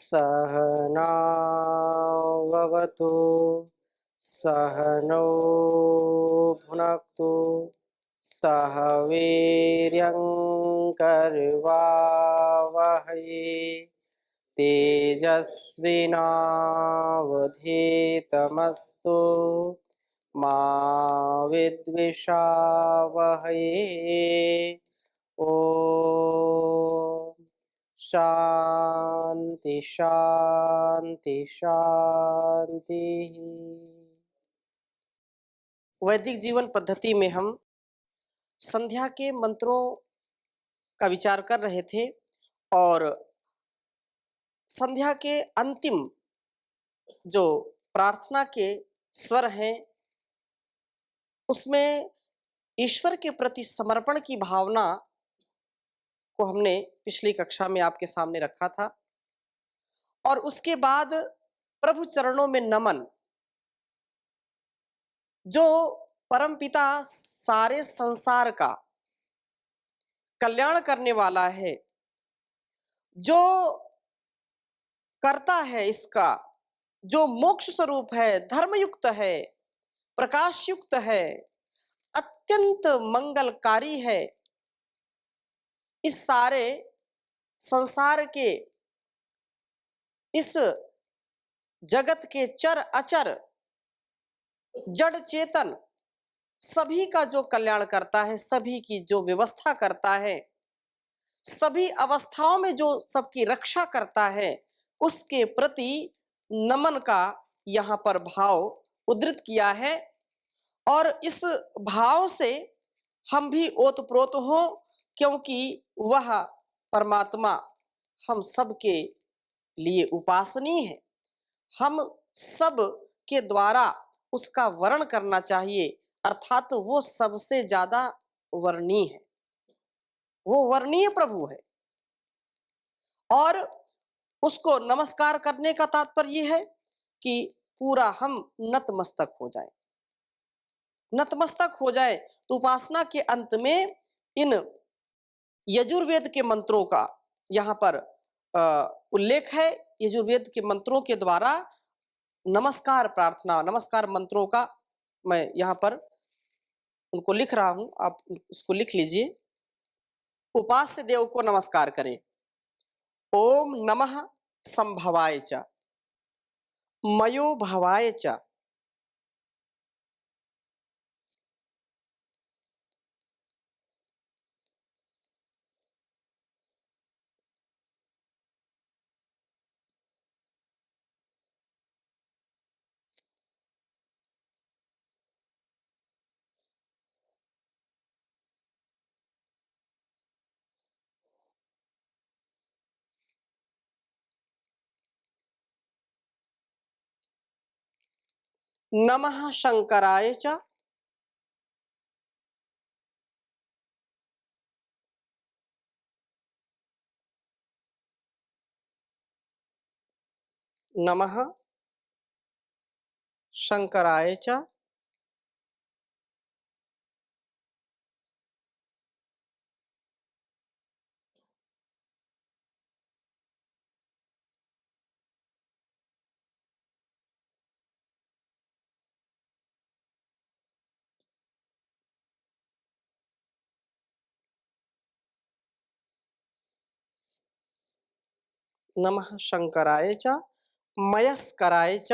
सहनाववतु सहनौ भुनक्तु सह वीर्यङ्करवावहै तेजस्विनावधीतमस्तु मा विद्विषावहै। ओ शांति शांति शांति। वैदिक जीवन पद्धति में हम संध्या के मंत्रों का विचार कर रहे थे और संध्या के अंतिम जो प्रार्थना के स्वर हैं उसमें ईश्वर के प्रति समर्पण की भावना को हमने पिछली कक्षा में आपके सामने रखा था और उसके बाद प्रभु चरणों में नमन, जो परमपिता सारे संसार का कल्याण करने वाला है, जो करता है इसका, जो मोक्ष स्वरूप है, धर्मयुक्त है, प्रकाश युक्त है, अत्यंत मंगलकारी है, इस सारे संसार के, इस जगत के चर अचर जड़ चेतन सभी का जो कल्याण करता है, सभी की जो व्यवस्था करता है, सभी अवस्थाओं में जो सबकी रक्षा करता है, उसके प्रति नमन का यहाँ पर भाव उद्धृत किया है। और इस भाव से हम भी ओतप्रोत हों, क्योंकि वह परमात्मा हम सब के लिए उपासनीय है। हम सब के द्वारा उसका वर्ण करना चाहिए, अर्थात वो सबसे ज्यादा वर्णीय है, वो वर्णीय प्रभु है। और उसको नमस्कार करने का तात्पर्य यह है कि पूरा हम नतमस्तक हो जाए, नतमस्तक हो जाए। तो उपासना के अंत में इन यजुर्वेद के मंत्रों का यहाँ पर उल्लेख है। यजुर्वेद के मंत्रों के द्वारा नमस्कार प्रार्थना, नमस्कार मंत्रों का मैं यहाँ पर उनको लिख रहा हूं, आप उसको लिख लीजिए। उपास्य देव को नमस्कार करें। ओम नमः संभवाय च, मयो भवाय च, नमः शंकराय च, नमः शंकराय च, नमः शंकराय च, मयस्कराय च,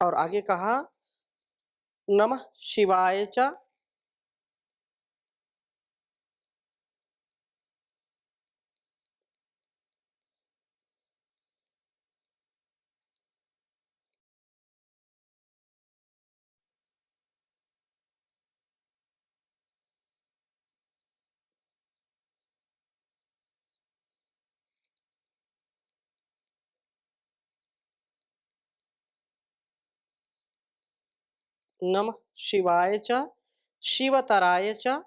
और आगे कहा नमः शिवाय च, नमः शिवाय च शिवतराय च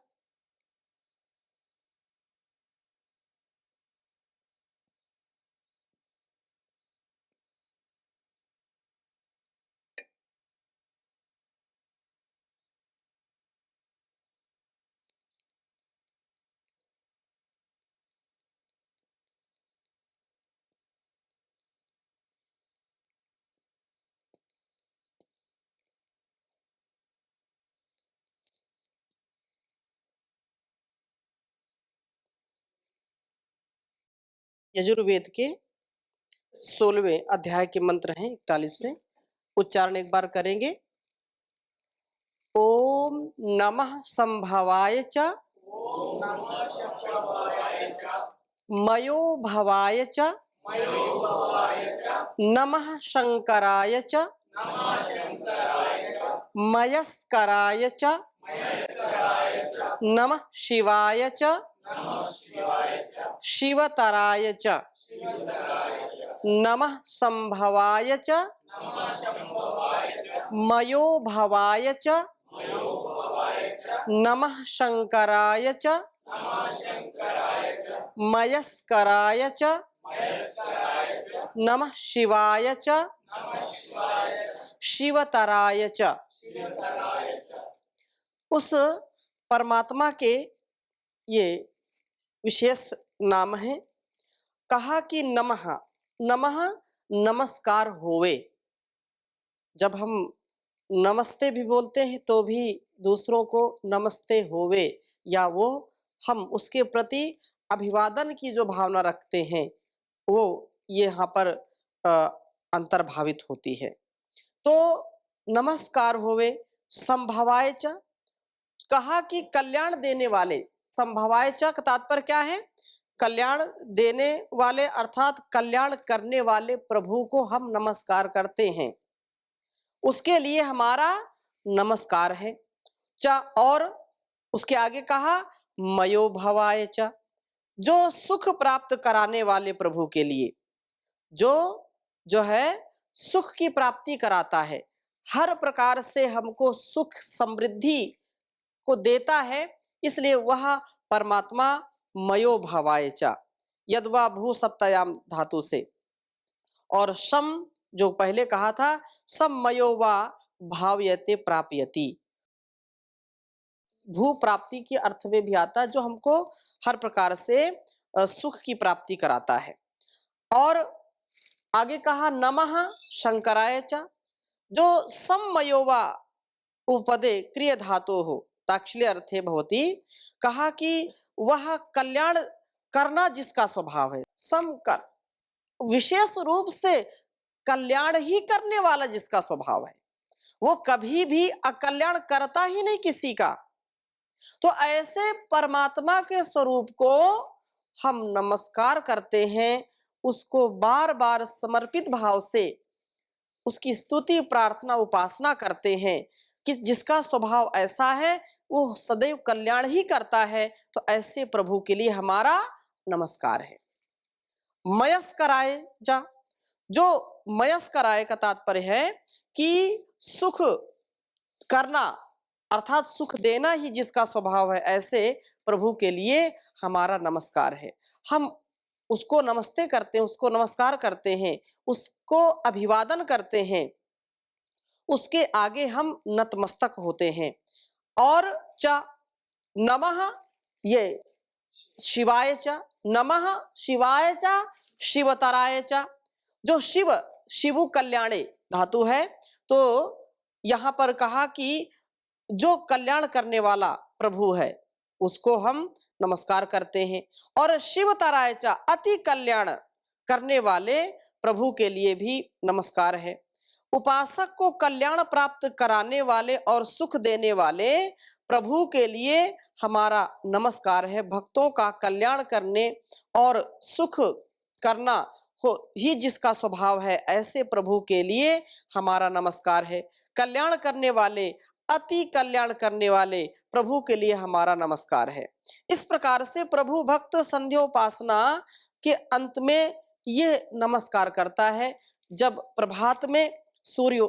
यजुर्वेद के 16वें अध्याय के मंत्र हैं 41 से। उच्चारण एक बार करेंगे। ओम नमः संभवाय च मयो भवाय च नमः शंकराय च मयस्कराय च नमः शिवाय च शिवतराय च नमः संभवाय च मयो भवाय च नमः शंकराय च मयस्कराय च नमः शिवाय च शिवतराय च। उस परमात्मा के ये विशेष नाम है। कहा कि नमः नमः नमस्कार होवे। जब हम नमस्ते भी बोलते हैं तो भी दूसरों को नमस्ते होवे, या वो हम उसके प्रति अभिवादन की जो भावना रखते हैं वो ये यहाँ पर अंतर्भावित होती है। तो नमस्कार होवे। संभवाय च कहा कि कल्याण देने वाले। संभवाय च का तात्पर्य क्या है? कल्याण देने वाले अर्थात कल्याण करने वाले प्रभु को हम नमस्कार करते हैं, उसके लिए हमारा नमस्कार है। च और उसके आगे कहा मयो भवाय च, जो सुख प्राप्त कराने वाले प्रभु के लिए, जो है सुख की प्राप्ति कराता है, हर प्रकार से हमको सुख समृद्धि को देता है, इसलिए वह परमात्मा मयो भवाय च। यद्वा भू सत्तयाम धातु से, और सम जो पहले कहा था सम मयो वा भावयते प्राप्यति, भू प्राप्ति के अर्थ में भी आता है, जो हमको हर प्रकार से सुख की प्राप्ति कराता है। और आगे कहा नमः शंकराय च, जो सममयोवा उपदे क्रिय धातु हो ताक्षल्य अर्थे भवति। कहा कि वह कल्याण करना जिसका स्वभाव है, समकर विशेष रूप से कल्याण ही करने वाला जिसका स्वभाव है, वो कभी भी अकल्याण करता ही नहीं किसी का। तो ऐसे परमात्मा के स्वरूप को हम नमस्कार करते हैं, उसको बार बार समर्पित भाव से उसकी स्तुति प्रार्थना उपासना करते हैं कि जिसका स्वभाव ऐसा है वो सदैव कल्याण ही करता है। तो ऐसे प्रभु के लिए हमारा नमस्कार है। मयस्कराय जा, जो मयस्कराय का तात्पर्य है कि सुख करना अर्थात सुख देना ही जिसका स्वभाव है, ऐसे प्रभु के लिए हमारा नमस्कार है। हम उसको नमस्ते करते हैं, उसको नमस्कार करते हैं, उसको अभिवादन करते हैं, उसके आगे हम नतमस्तक होते हैं। और च नमः ये शिवाय च, नमः शिवाय च शिवतराय च, जो शिव शिवु कल्याणे धातु है, तो यहाँ पर कहा कि जो कल्याण करने वाला प्रभु है उसको हम नमस्कार करते हैं। और शिवतराय च, अति कल्याण करने वाले प्रभु के लिए भी नमस्कार है। उपासक को कल्याण प्राप्त कराने वाले और सुख देने वाले प्रभु के लिए हमारा नमस्कार है। भक्तों का कल्याण करने और सुख करना हो ही जिसका स्वभाव है, ऐसे प्रभु के लिए हमारा नमस्कार है। कल्याण करने वाले, अति कल्याण करने वाले प्रभु के लिए हमारा नमस्कार है। इस प्रकार से प्रभु भक्त संध्योपासना के अंत में ये नमस्कार करता है। जब प्रभात में सूर्य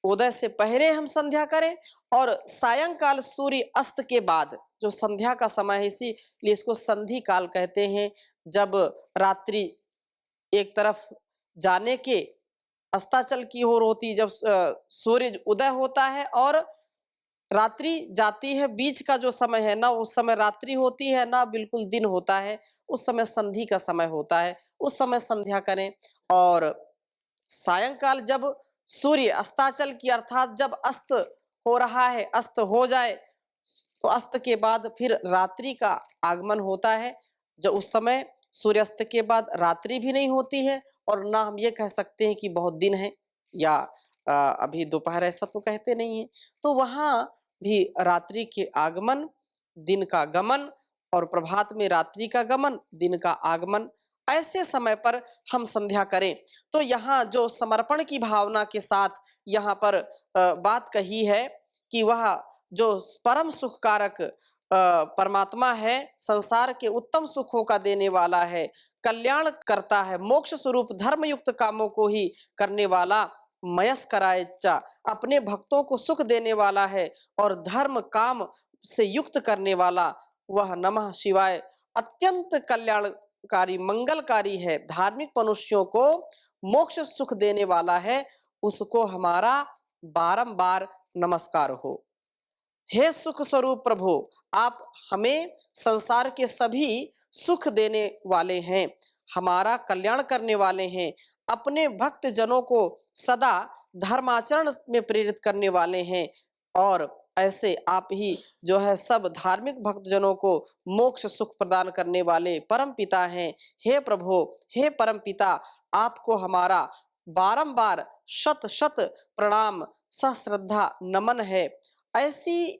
उदय से पहले हम संध्या करें और सायंकाल सूर्य अस्त के बाद जो संध्या का समय है, इसीलिए इसको संधि काल कहते हैं। जब रात्रि एक तरफ जाने के अस्ताचल की ओर होती, जब सूर्य उदय होता है और रात्रि जाती है, बीच का जो समय है ना, उस समय रात्रि होती है ना बिल्कुल दिन होता है, उस समय संधि का समय होता है, उस समय संध्या करें। और सायंकाल जब सूर्य अस्ताचल की अर्थात जब अस्त हो रहा है, अस्त हो जाए, तो अस्त के बाद फिर रात्रि का आगमन होता है। जो उस समय सूर्यास्त के बाद रात्रि भी नहीं होती है और ना हम ये कह सकते हैं कि बहुत दिन है या अभी दोपहर, ऐसा तो कहते नहीं है। तो वहां भी रात्रि के आगमन, दिन का गमन, और प्रभात में रात्रि का गमन, दिन का आगमन, ऐसे समय पर हम संध्या करें। तो यहाँ जो समर्पण की भावना के साथ यहाँ पर बात कही है कि वह जो परम सुखकारक परमात्मा है, संसार के उत्तम सुखों का देने वाला है, कल्याण करता है, मोक्ष स्वरूप धर्मयुक्त कामों को ही करने वाला, मयस करायचा, अपने भक्तों को सुख देने वाला है और धर्म काम से युक्त करने वाला, वह नमः शिवाय अत्यंत कल्याणकारी मंगलकारी है, धार्मिक मनुष्यों को मोक्ष सुख देने वाला है, उसको हमारा बारंबार नमस्कार हो। हे सुख स्वरूप प्रभु, आप हमें संसार के सभी सुख देने वाले हैं, हमारा कल्याण करने वाले हैं, अपने भक्त जनों को सदा धर्माचरण में प्रेरित करने वाले हैं, और ऐसे आप ही जो है सब धार्मिक भक्त जनों को मोक्ष सुख प्रदान करने वाले परम पिता हैं। हे प्रभु, हे परम पिता, आपको हमारा बारंबार शत शत प्रणाम सश्रद्धा नमन है। ऐसी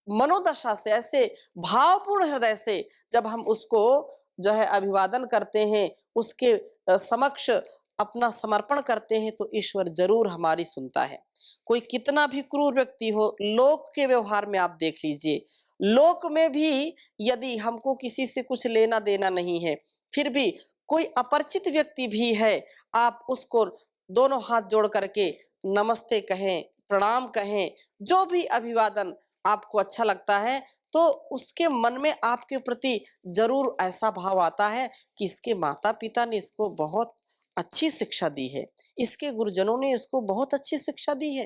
मनोदशा से, ऐसे भावपूर्ण हृदय से जब हम उसको जो है अभिवादन करते हैं, उसके समक्ष अपना समर्पण करते हैं, तो ईश्वर जरूर हमारी सुनता है। कोई कितना भी क्रूर व्यक्ति हो, लोक के व्यवहार में आप देख लीजिए, लोक में भी यदि हमको किसी से कुछ लेना देना नहीं है, फिर भी कोई अपरिचित व्यक्ति भी है, आप उसको दोनों हाथ जोड़ करके नमस्ते कहें, प्रणाम कहें, जो भी अभिवादन आपको अच्छा लगता है, तो उसके मन में आपके प्रति जरूर ऐसा भाव आता है कि इसके माता पिता ने इसको बहुत अच्छी शिक्षा दी है, इसके गुरुजनों ने इसको बहुत अच्छी शिक्षा दी है।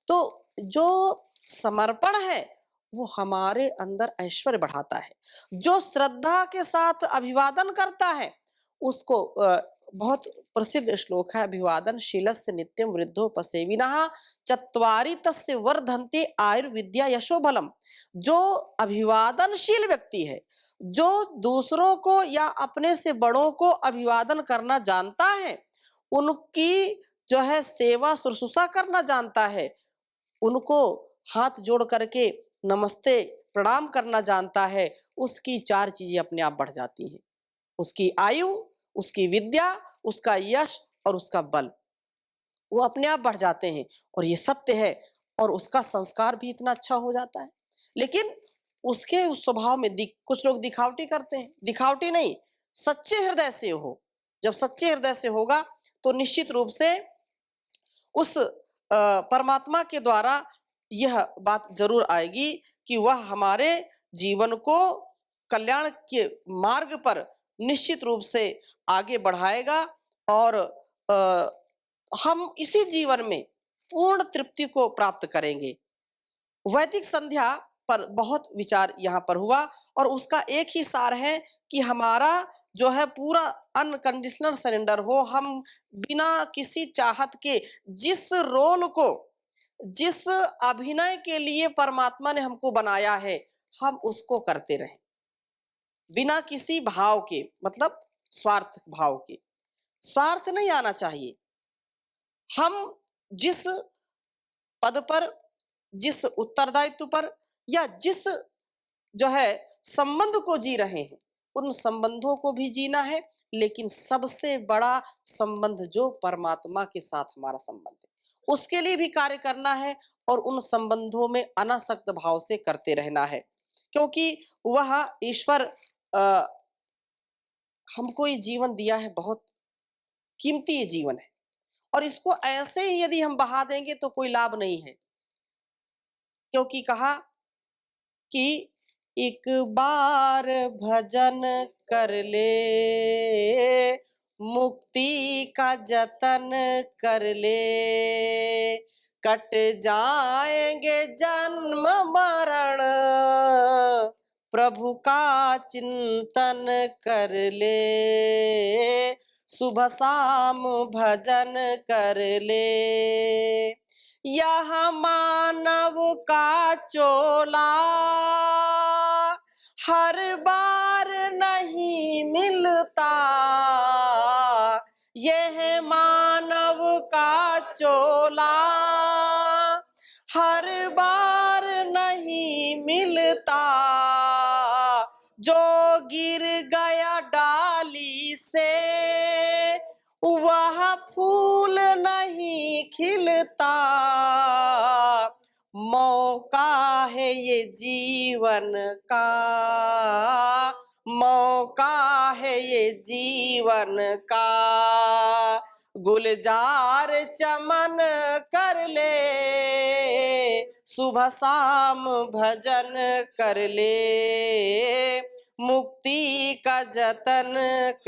तो जो समर्पण है वो हमारे अंदर ऐश्वर्य बढ़ाता है। जो श्रद्धा के साथ अभिवादन करता है उसको बहुत प्रसिद्ध श्लोक है, अभिवादन शीलस्य नित्यम वृद्धोपसेविनः चत्वारि तस्य वर्धन्ते आयुर्विद्या यशो बलम। जो अभिवादनशील व्यक्ति है, जो दूसरों को या अपने से बड़ों को अभिवादन करना जानता है, उनकी जो है सेवा शुश्रूषा करना जानता है, उनको हाथ जोड़ करके नमस्ते प्रणाम करना जानता है, उसकी चार चीजें अपने आप बढ़ जाती हैं। उसकी आयु, उसकी विद्या, उसका यश और उसका बल, वो अपने आप बढ़ जाते हैं। और ये सत्य है, और उसका संस्कार भी इतना अच्छा हो जाता है। लेकिन उसके उस स्वभाव में कुछ लोग दिखावटी करते हैं, दिखावटी नहीं, सच्चे हृदय से हो। जब सच्चे हृदय से होगा तो निश्चित रूप से उस परमात्मा के द्वारा यह बात जरूर आएगी कि वह हमारे जीवन को कल्याण के मार्ग पर निश्चित रूप से आगे बढ़ाएगा, और हम इसी जीवन में पूर्ण तृप्ति को प्राप्त करेंगे। वैदिक संध्या पर बहुत विचार यहाँ पर हुआ, और उसका एक ही सार है कि हमारा जो है पूरा अनकंडीशनल सरेंडर हो, हम बिना किसी चाहत के जिस रोल को, जिस अभिनय के लिए परमात्मा ने हमको बनाया है, हम उसको करते रहें बिना किसी भाव के, मतलब स्वार्थ भाव के। स्वार्थ नहीं आना चाहिए। हम जिस पद पर, जिस उत्तरदायित्व पर, या जिस जो है संबंध को जी रहे हैं, उन संबंधों को भी जीना है, लेकिन सबसे बड़ा संबंध जो परमात्मा के साथ हमारा संबंध है, उसके लिए भी कार्य करना है, और उन संबंधों में अनासक्त भाव से करते रहना है। क्योंकि वह ईश्वर हमको ये जीवन दिया है, बहुत कीमती ये जीवन है, और इसको ऐसे ही यदि हम बहा देंगे तो कोई लाभ नहीं है, क्योंकि कहा कि एक बार भजन कर ले, मुक्ति का जतन कर ले, कट जाएंगे जन्म मरण, प्रभु का चिंतन कर ले, सुबह शाम भजन कर ले। यह मानव का चोला हर बार नहीं मिलता, यह मानव का चोला हर बार नहीं मिलता, जो गिर गया डाली से वह फूल नहीं खिलता, मौका है ये जीवन का, मौका है ये जीवन का, गुलजार चमन कर ले, सुबह शाम भजन कर ले, मुक्ति का जतन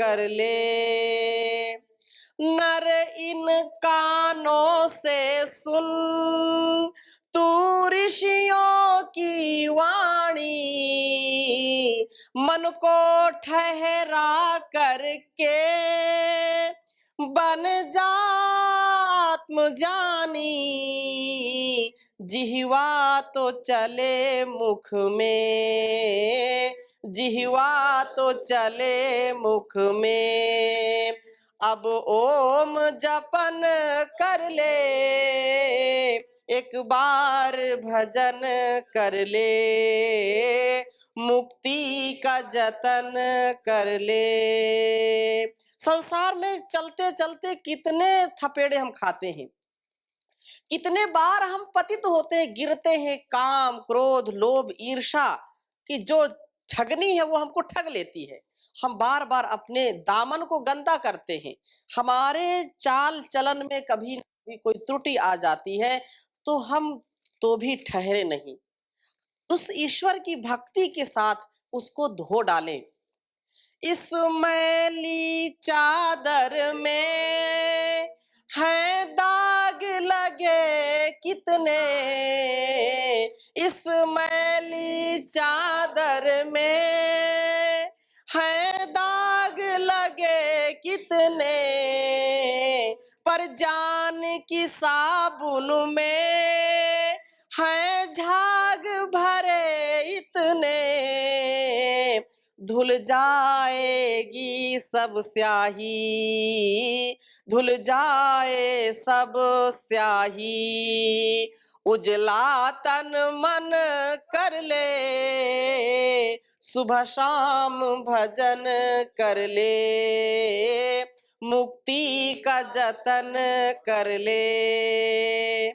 कर ले। नर इन कानों से सुन तू ऋषियों की वाणी, मन को ठहरा करके बन जा आत्मजानी, जिह्वा तो चले मुख में, जिह्वा तो चले मुख में, अब ओम जपन कर ले, एक बार भजन कर ले, मुक्ति का जतन कर ले। संसार में चलते चलते कितने थपेड़े हम खाते हैं, कितने बार हम पतित होते हैं, गिरते हैं, काम क्रोध लोभ ईर्षा की जो ठगनी है वो हमको ठग लेती है। हम बार बार अपने दामन को गंदा करते हैं, हमारे चाल चलन में कभी भी कोई त्रुटि आ जाती है तो हम तो भी ठहरे नहीं, उस ईश्वर की भक्ति के साथ उसको धो डालें। इस मैली चादर में है दाग लगे कितने, इस मैली चादर में है दाग लगे कितने, पर जान की साबुन में है झाग भरे इतने, धुल जाएगी सब स्याही, धुल जाए सब स्याही, उजला तन मन कर ले, सुबह शाम भजन कर ले, मुक्ति का जतन कर ले।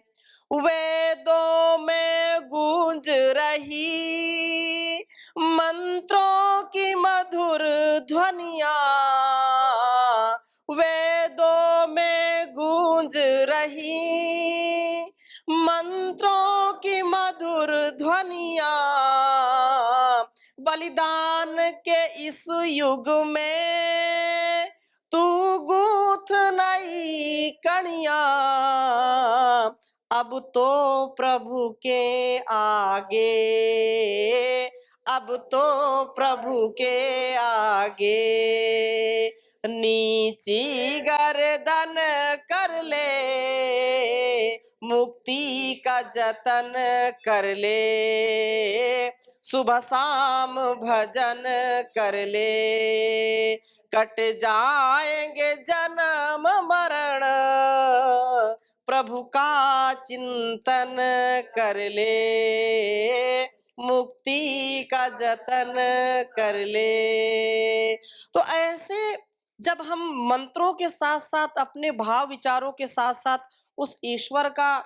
वेदों में गूंज रही मंत्रों की मधुर ध्वनिया, वेदों में गूंज रही मंत्रों की मधुर ध्वनिया, बलिदान के इस युग में तू गूंथ नई कणिया, अब तो प्रभु के आगे, अब तो प्रभु के आगे नीची गर्दन कर ले, मुक्ति का जतन कर ले, सुबह शाम भजन कर ले, कट जाएंगे जन्म मरण, प्रभु का चिंतन कर ले, मुक्ति का जतन कर ले। तो ऐसे जब हम मंत्रों के साथ साथ अपने भाव विचारों के साथ साथ उस ईश्वर का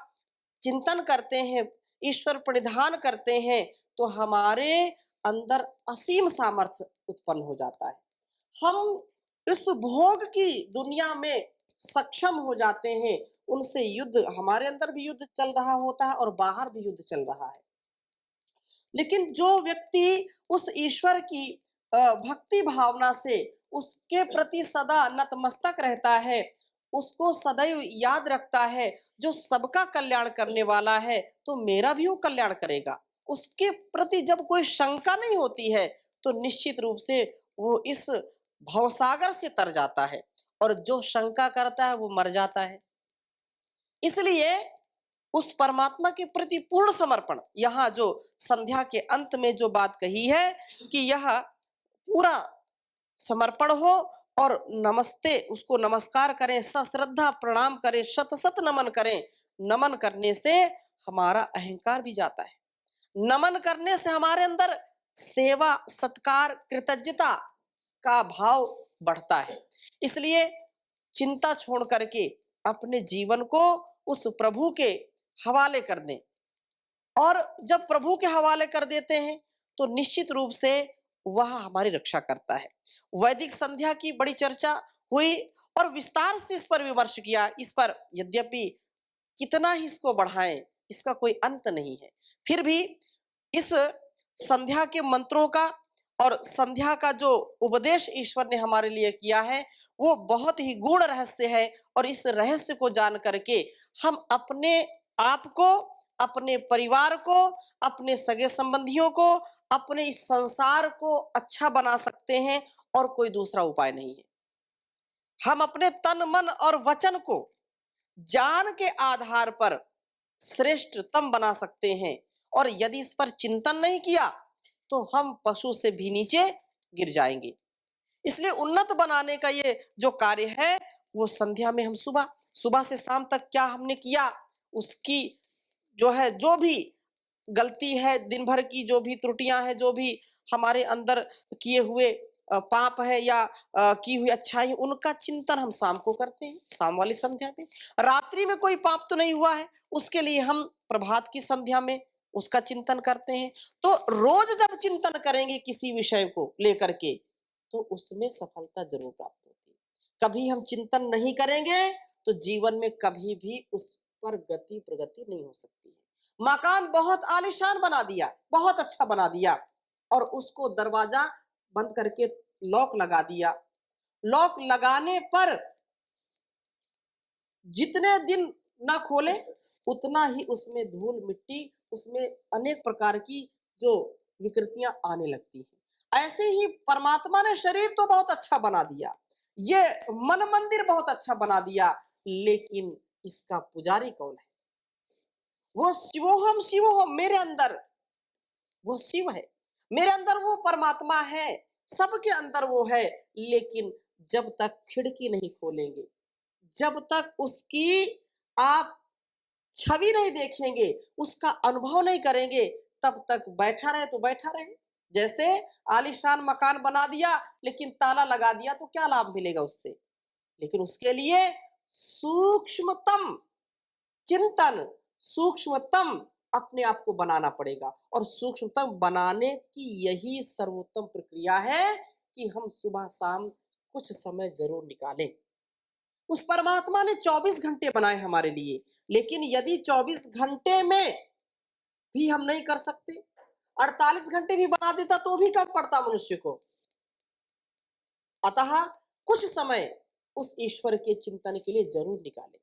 चिंतन करते हैं, ईश्वर प्रणिधान करते हैं, तो हमारे अंदर असीम सामर्थ्य उत्पन्न हो जाता है। हम इस भोग की दुनिया में सक्षम हो जाते हैं, उनसे युद्ध, हमारे अंदर भी युद्ध चल रहा होता है और बाहर भी युद्ध चल रहा है। लेकिन जो व्यक्ति उस ईश्वर की भक्ति भावना से उसके प्रति सदा नतमस्तक रहता है, उसको सदैव याद रखता है, जो सबका कल्याण करने वाला है, तो मेरा भी वो कल्याण करेगा। उसके प्रति जब कोई शंका नहीं होती है, तो निश्चित रूप से वो इस भवसागर से तर जाता है, और जो शंका करता है वो मर जाता है। इसलिए उस परमात्मा के प्रति पूर्ण समर्पण, यहाँ जो संध्या के अंत में जो बात कही है कि यह पूरा समर्पण हो, और नमस्ते, उसको नमस्कार करें, सश्रद्धा प्रणाम करें, शत शत नमन करें। नमन करने से हमारा अहंकार भी जाता है। नमन करने से हमारे अंदर सेवा, सत्कार, कृतज्ञता का भाव बढ़ता है। इसलिए चिंता छोड़ करके अपने जीवन को उस प्रभु के हवाले कर दें, और जब प्रभु के हवाले कर देते हैं तो निश्चित रूप से वह हमारी रक्षा करता है। वैदिक संध्या की बड़ी चर्चा हुई और विस्तार से इस पर विमर्श किया। इस पर यद्यपि कितना ही इसको बढ़ाएं, इसका कोई अंत नहीं है। फिर भी इस संध्या के मंत्रों का और संध्या का जो उपदेश ईश्वर ने हमारे लिए किया है, वो बहुत ही गूढ़ रहस्य है, और इस रहस्य को जान करके हम अपने आप को, अपने परिवार को, अपने सगे संबंधियों को, अपने इस संसार को अच्छा बना सकते हैं, और कोई दूसरा उपाय नहीं है। हम अपने तन, मन और वचन को ज्ञान के आधार पर श्रेष्ठतम बना सकते हैं, और यदि इस पर चिंतन नहीं किया तो हम पशु से भी नीचे गिर जाएंगे। इसलिए उन्नत बनाने का ये जो कार्य है, वो संध्या में हम सुबह सुबह से शाम तक क्या हमने किया, उसकी जो है, जो भी गलती है दिन भर की, जो भी त्रुटियां हैं, जो भी हमारे अंदर किए हुए पाप है या की हुई अच्छाई, उनका चिंतन हम शाम को करते हैं, शाम वाली संध्या में। रात्रि में कोई पाप तो नहीं हुआ है, उसके लिए हम प्रभात की संध्या में उसका चिंतन करते हैं। तो रोज जब चिंतन करेंगे किसी विषय को लेकर के, तो उसमें सफलता जरूर प्राप्त होती है। कभी हम चिंतन नहीं करेंगे तो जीवन में कभी भी उस पर गति प्रगति नहीं हो सकती है। मकान बहुत आलीशान बना दिया, बहुत अच्छा बना दिया, और उसको दरवाजा बंद करके लॉक लगा दिया। लॉक लगाने पर जितने दिन ना खोले, उतना ही उसमें धूल मिट्टी, उसमें अनेक प्रकार की जो विकृतियां आने लगती हैं। ऐसे ही परमात्मा ने शरीर तो बहुत अच्छा बना दिया, ये मन मंदिर बहुत अच्छा बना दिया, लेकिन इसका पुजारी कौन है? वो शिवोहम शिवोहम, मेरे अंदर वो शिव है, मेरे अंदर वो परमात्मा है, सबके अंदर वो है। लेकिन जब तक खिड़की नहीं खोलेंगे, जब तक उसकी आप छवि नहीं देखेंगे, उसका अनुभव नहीं करेंगे, तब तक बैठा रहे तो बैठा रहे। जैसे आलीशान मकान बना दिया लेकिन ताला लगा दिया, तो क्या लाभ मिलेगा उससे? लेकिन उसके लिए सूक्ष्मतम चिंतन, सूक्ष्मतम अपने आप को बनाना पड़ेगा, और सूक्ष्मतम बनाने की यही सर्वोत्तम प्रक्रिया है कि हम सुबह शाम कुछ समय जरूर निकालें। उस परमात्मा ने 24 घंटे बनाए हमारे लिए, लेकिन यदि 24 घंटे में भी हम नहीं कर सकते, 48 घंटे भी बना देता तो भी कम पड़ता मनुष्य को। अतः कुछ समय उस ईश्वर के चिंतन के लिए जरूर निकालें,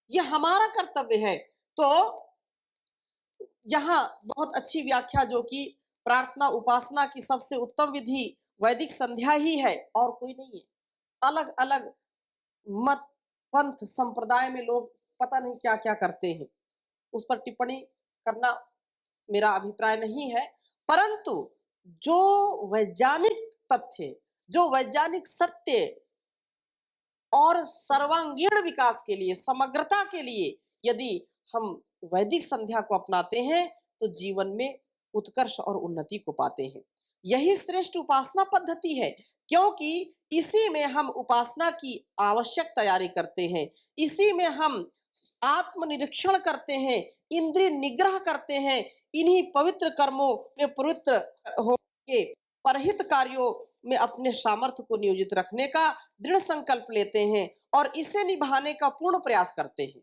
यह हमारा कर्तव्य है। तो यहाँ बहुत अच्छी व्याख्या, जो कि प्रार्थना उपासना की सबसे उत्तम विधि वैदिक संध्या ही है, और कोई नहीं है। अलग अलग मत, पंथ, संप्रदाय में लोग पता नहीं क्या क्या करते हैं, उस पर टिप्पणी करना मेरा अभिप्राय नहीं है। परंतु जो वैज्ञानिक तथ्य, जो वैज्ञानिक सत्य और सर्वांगीण विकास के लिए, समग्रता के लिए यदि हम वैदिक संध्या को अपनाते हैं, तो जीवन में उत्कर्ष और उन्नति को पाते हैं। यही श्रेष्ठ उपासना पद्धति है, क्योंकि इसी में हम उपासना की आवश्यक तैयारी करते हैं, इसी में हम आत्मनिरीक्षण करते हैं, इंद्रिय निग्रह करते हैं। इन्हीं पवित्र कर्मों में प्रवृत्त होकर परहित कार्यों में अपने सामर्थ्य को नियोजित रखने का दृढ़ संकल्प लेते हैं और इसे निभाने का पूर्ण प्रयास करते हैं।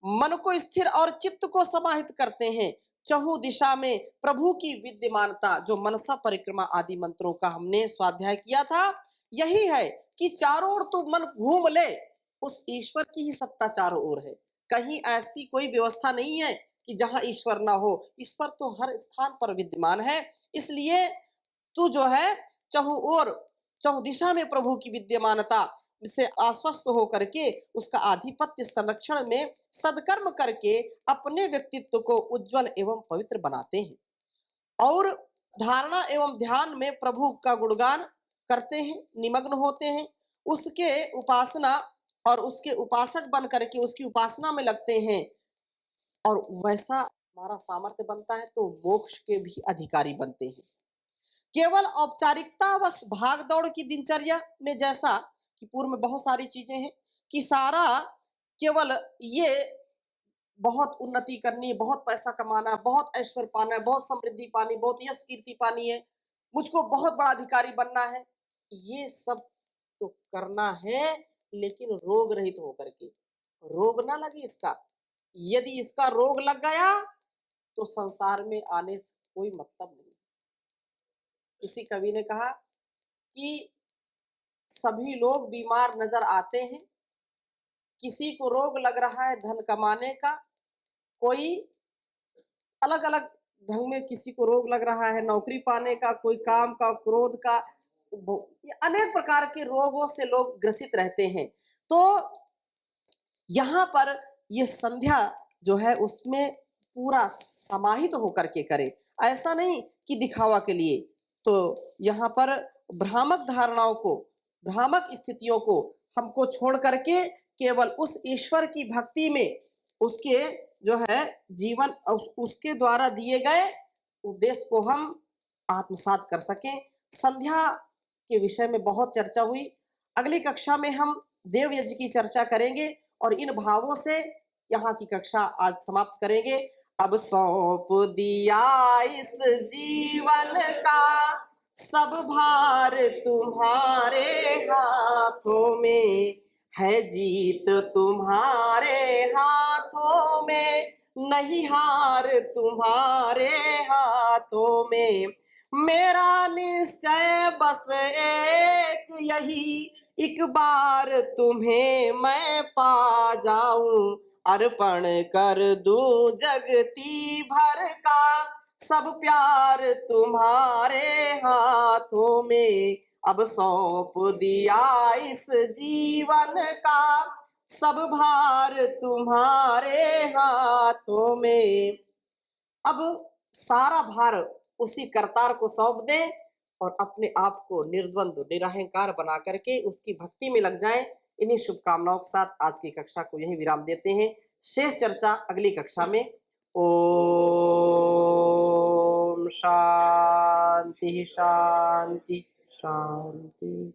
मन को स्थिर और चित्त को समाहित करते हैं। चहु दिशा में प्रभु की विद्यमानता, जो मनसा परिक्रमा आदि मंत्रों का हमने स्वाध्याय किया था, यही है कि चारों ओर तो मन घूम ले, उस ईश्वर की ही सत्ता चारों ओर है। कहीं ऐसी कोई व्यवस्था नहीं है कि जहां ईश्वर ना हो। ईश्वर तो हर स्थान पर विद्यमान है। इसलिए तू जो है चहु ओर, चहु दिशा में प्रभु की विद्यमानता से आश्वस्त होकर के उसका आधिपत्य संरक्षण में सदकर्म करके अपने व्यक्तित्व को उज्जवल एवं पवित्र बनाते हैं और धारणा एवं ध्यान में प्रभु का गुणगान करते हैं, निमग्न होते हैं, उसके उपासना और उसके उपासक बन करके उसकी उपासना में लगते हैं और वैसा हमारा सामर्थ्य बनता है तो मोक्ष के भी अधिकारी बनते हैं। केवल औपचारिकतावश भाग दौड़ की दिनचर्या में, जैसा कि पूर्व में बहुत सारी चीजें हैं कि सारा केवल ये बहुत उन्नति करनी है, बहुत पैसा कमाना है, बहुत ऐश्वर्य पाना है, बहुत समृद्धि पानी, बहुत यश कीर्ति पानी है, मुझको बहुत बड़ा अधिकारी बनना है, ये सब तो करना है, लेकिन रोग रहित होकर के। रोग ना लगे इसका। यदि इसका रोग लग गया तो संसार में आने से कोई मतलब नहीं। किसी कवि ने कहा कि सभी लोग बीमार नजर आते हैं, किसी को रोग लग रहा है धन कमाने का, कोई अलग अलग ढंग में किसी को रोग लग रहा है नौकरी पाने का, कोई काम का, क्रोध का, अनेक प्रकार के रोगों से लोग ग्रसित रहते हैं। तो यहाँ पर ये संध्या जो है उसमें पूरा समाहित होकर के करें, ऐसा नहीं कि दिखावा के लिए। तो यहाँ पर भ्रामक धारणाओं को, भ्रामक स्थितियों को हमको छोड़ करके केवल उस ईश्वर की भक्ति में उसके जो है जीवन उसके द्वारा दिए गए उद्देश्य को हम आत्मसात कर सकें। संध्या के विषय में बहुत चर्चा हुई। अगली कक्षा में हम देव यज्ञ की चर्चा करेंगे और इन भावों से यहाँ की कक्षा आज समाप्त करेंगे। अब सौंप दिया इस जीवन का सब भार तुम्हारे हाथों में, है जीत तुम्हारे हाथों में, नहीं हार तुम्हारे हाथों में। मेरा निश्चय बस एक यही, एक बार तुम्हें मैं पा जाऊं, अर्पण कर दूं जगती भर का सब प्यार तुम्हारे हाथों में। अब सौंप दिया इस जीवन का सब भार तुम्हारे हाथों में। अब सारा भार उसी करतार को सौंप दें और अपने आप को निर्द्वंद निरहंकार बना करके उसकी भक्ति में लग जाएं। इन्हीं शुभकामनाओं के साथ आज की कक्षा को यहीं विराम देते हैं। शेष चर्चा अगली कक्षा में। ओम शांति शांति शांति।